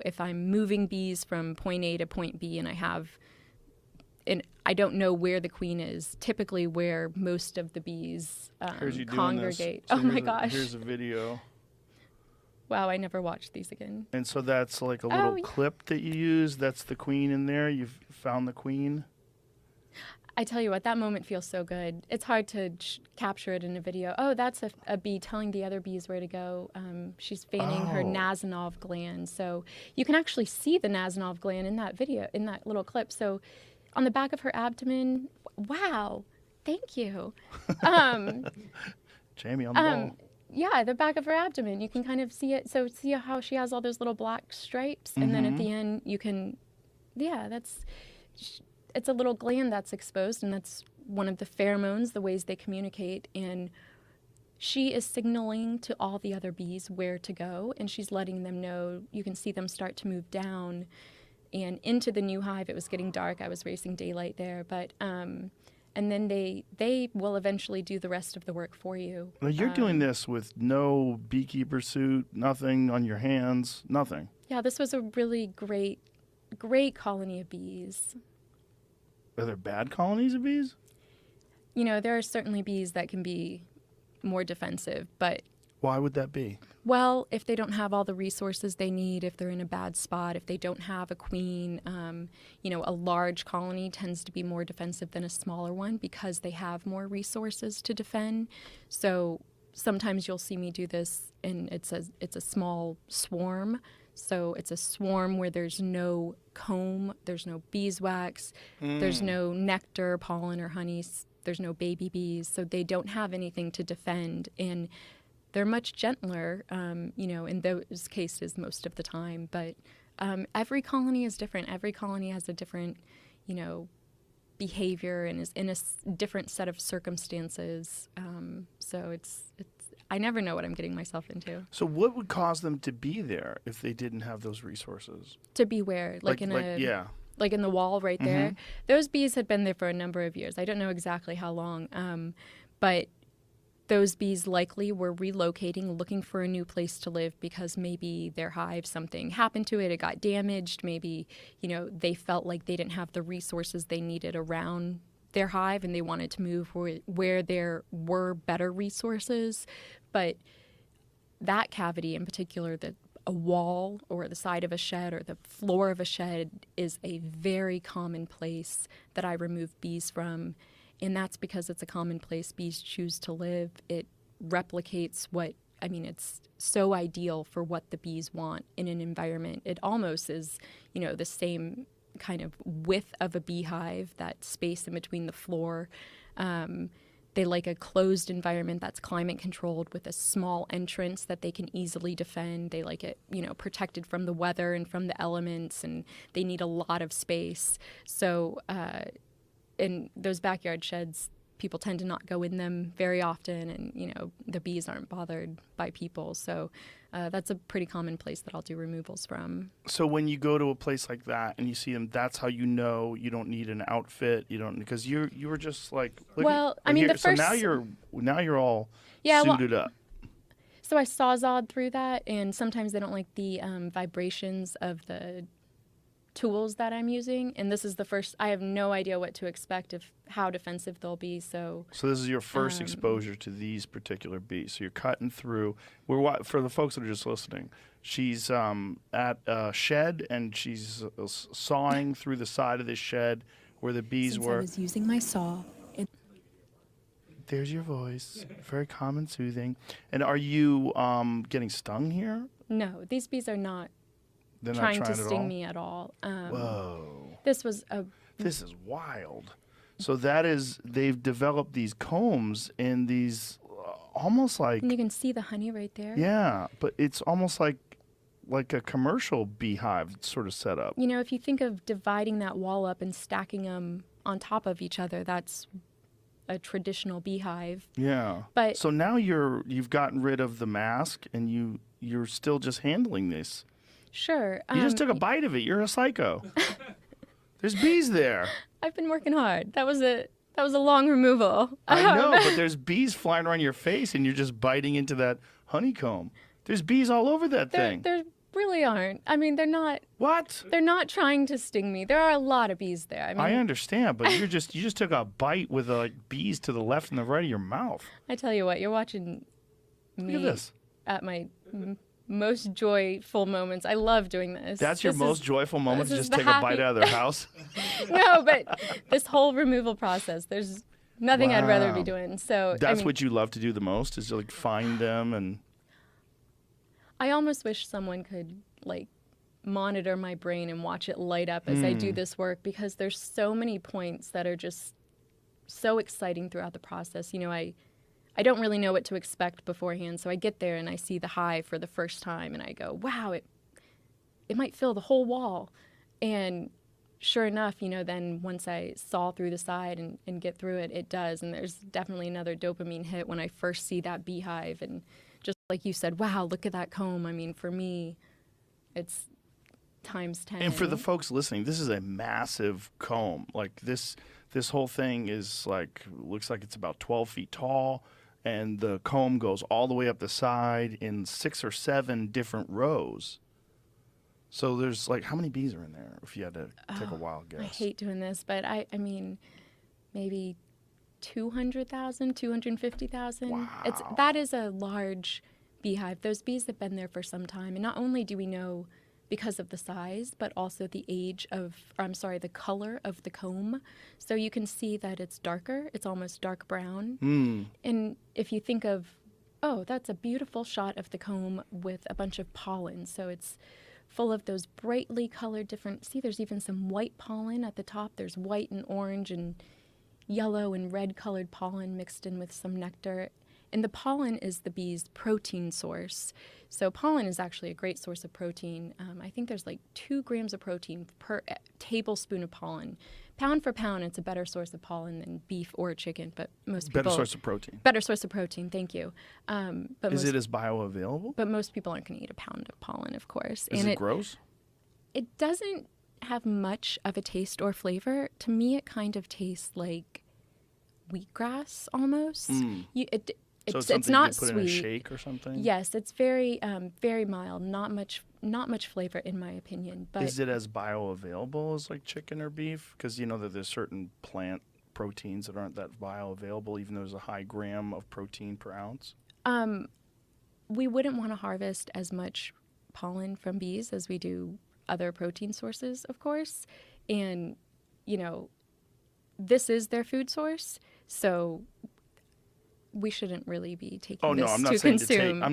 if I'm moving bees from point A to point B and I don't know where the queen is, typically where most of the bees congregate. So my gosh. Here's a video. Wow, I never watched these again. And so that's like a little clip that you use. That's the queen in there. You've found the queen. I tell you what, that moment feels so good. It's hard to capture it in a video. Oh, that's a bee telling the other bees where to go. She's fanning her Nasanov gland. So you can actually see the Nasanov gland in that video, in that little clip. So on the back of her abdomen, wow, thank you. Jamie on the ball. Yeah, the back of her abdomen, you can kind of see it. So see how she has all those little black stripes? And then at the end, you can, it's a little gland that's exposed, and that's one of the pheromones, the ways they communicate. And she is signaling to all the other bees where to go, and she's letting them know. You can see them start to move down and into the new hive. It was getting dark. I was racing daylight there, but and then they will eventually do the rest of the work for you. Well, you're doing this with no beekeeper suit, nothing on your hands, nothing. Yeah, this was a really great colony of bees. Are there bad colonies of bees? You know, there are certainly bees that can be more defensive, but... Why would that be? Well, if they don't have all the resources they need, if they're in a bad spot, if they don't have a queen, a large colony tends to be more defensive than a smaller one because they have more resources to defend. So sometimes you'll see me do this, and it's a small swarm. So it's a swarm where there's no comb, there's no beeswax, there's no nectar, pollen, or honey, there's no baby bees, so they don't have anything to defend, and they're much gentler, in those cases most of the time. But every colony is different. Every colony has a different, behavior and is in a different set of circumstances. So it's I never know what I'm getting myself into. So what would cause them to be there if they didn't have those resources? To be where? Like in the wall right there? Those bees had been there for a number of years. I don't know exactly how long, but those bees likely were relocating, looking for a new place to live because maybe their hive, something happened to it, it got damaged, maybe, they felt like they didn't have the resources they needed around their hive and they wanted to move where there were better resources. But that cavity in particular, a wall or the side of a shed or the floor of a shed is a very common place that I remove bees from. And that's because it's a common place bees choose to live. It replicates it's so ideal for what the bees want in an environment. It almost is, the same kind of width of a beehive, that space in between the floor. They like a closed environment that's climate controlled with a small entrance that they can easily defend. They like it, protected from the weather and from the elements, and they need a lot of space. So in those backyard sheds, people tend to not go in them very often, and, the bees aren't bothered by people. So that's a pretty common place that I'll do removals from. So when you go to a place like that and you see them, that's how you know you don't need an outfit. You don't, because you were just like, well, I mean, here. the first. So now you're all suited up. So I sawzawed through that, and sometimes they don't like the vibrations of the tools that I'm using, and this is the first. I have no idea what to expect of how defensive they'll be. So this is your first exposure to these particular bees. So you're cutting through. For the folks that are just listening, she's at a shed and she's sawing through the side of this shed where the bees were. I was using my saw. There's your voice, very calm and soothing. And are you getting stung here? No, these bees are not. They're trying to sting me at all. Whoa. This is wild. So they've developed these combs and these almost like... And you can see the honey right there. Yeah, but it's almost like a commercial beehive sort of setup. If you think of dividing that wall up and stacking them on top of each other, that's a traditional beehive. Yeah. But so now you've gotten rid of the mask and you're still just handling this. Sure. You just took a bite of it. You're a psycho. There's bees there. I've been working hard. That was a long removal. I know, but there's bees flying around your face, and you're just biting into that honeycomb. There's bees all over that thing. They're really aren't. I mean, they're not. What? They're not trying to sting me. There are a lot of bees there. I mean, I understand, but you just took a bite with bees to the left and the right of your mouth. I tell you what, you're watching me Look at this. At my most joyful moments. I love doing this. That's your most joyful moment, to just take a bite out of their house? No, but this whole removal process, there's nothing I'd rather be doing. So that's what you love to do the most, is to like find them. And I almost wish someone could like monitor my brain and watch it light up as I do this work, because there's so many points that are just so exciting throughout the process. You know, I don't really know what to expect beforehand, so I get there and I see the hive for the first time and I go, wow, it might fill the whole wall. And sure enough, you know, then once I saw through the side and get through it, it does. And there's definitely another dopamine hit when I first see that beehive. And just like you said, wow, look at that comb. I mean, for me, it's times 10. And for the folks listening, this is a massive comb. Like this whole thing is looks like it's about 12 feet tall. And the comb goes all the way up the side in 6 or 7 different rows. So there's how many bees are in there, if you had to take a wild guess? I hate doing this, but I mean, maybe 200,000, 250,000. Wow. That is a large beehive. Those bees have been there for some time. And not only do we know because of the size, but also the the color of the comb. So you can see that it's darker. It's almost dark brown. And if you think of, oh, that's a beautiful shot of the comb with a bunch of pollen. So it's full of those brightly colored see, there's even some white pollen at the top. There's white and orange and yellow and red colored pollen mixed in with some nectar. And the pollen is the bee's protein source. So pollen is actually a great source of protein. I think there's 2 grams of protein per tablespoon of pollen. Pound for pound, it's a better source of pollen than beef or chicken, but most people... Better source of protein. Better source of protein, thank you. But is it as bioavailable? But most people aren't going to eat a pound of pollen, of course. Is it gross? It doesn't have much of a taste or flavor. To me, it kind of tastes like wheatgrass almost. So it's not you put sweet. In a shake or something? Yes, it's very very mild. Not much flavor, in my opinion. But is it as bioavailable as chicken or beef? Because you know that there's certain plant proteins that aren't that bioavailable, even though there's a high gram of protein per ounce. We wouldn't want to harvest as much pollen from bees as we do other protein sources, of course. And you know, this is their food source, so we shouldn't really be taking this I'm not to saying consume.